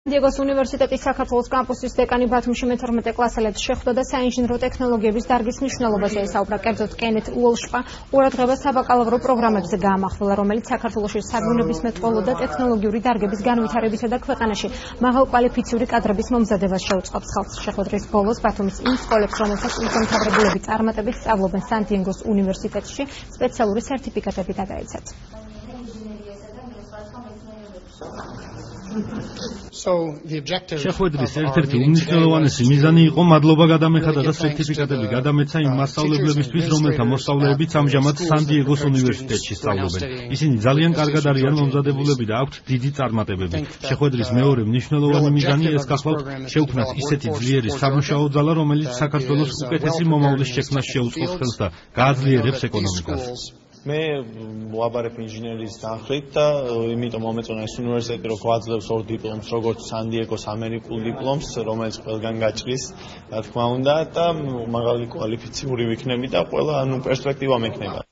დიეგოს უნივერსიტეტის საქართველოს კამპუსის დეკანი ბათუმში მე-12 კლასელებს შეხვდა და საინჟინრო ტექნოლოგიების დარგის მნიშვნელობაზე ესაუბრა. კერძოდ კენეთ უოლშპა ყურადღებას საბაკალავრო პროგრამებზე გაამახვილა, რომელიც საქართველოში საბრუნებისმეტყველო და ტექნოლოგიური დარგების განვითარებისა და ქვეყანაში მაღალკვალიფიციური კადრების მომზადებას შეუწყობს ხელს. შეხვედრის ბოლოს ბათუმის იმ სკოლებს, რომელსაც უზრუნველყოფილებით წარმატებით სწავლობენ სან-დიეგოს უნივერსიტეტში, სპეციალური სერტიფიკატები გადაეცათ. შეხვედრის ერთ-ერთი უმნიშვნელოვანესი მიზანი იყო მადლობა გადამეხადა და სერტიფიკატები გადამეცა იმ მასწავლებლებისთვის, რომელთა მოსწავლეებიც ამჟამად სან-დიეგოს უნივერსიტეტში სწავლობენ. ისინი ძალიან კარგად არიან მომზადებულები და აქვთ დიდი წარმატებები. შეხვედრის მეორე მნიშვნელოვანი მიზანი ეს გახლავთ შეუქმნას ისეთი ძლიერი სამუშაო ძალა, რომელიც საქართველოს უკეთესი მომავლის შექმნას შეუწყობს ხელს და გააძლიერებს ეკონომიკას. მე ვაბარებ ინჟინერიის თანხლით და იმიტომ მომეწონა ეს უნივერსიტეტი, რომ გვაძლევს ორ დიპლომს, როგორც სან-დიეგოს ამერიკულ დიპლომს, რომელიც ყველგან გაჭრის, რა თქმა უნდა, და მაღალი კვალიფიციური ვიქნები და ყველა პერსპექტივა მექნება.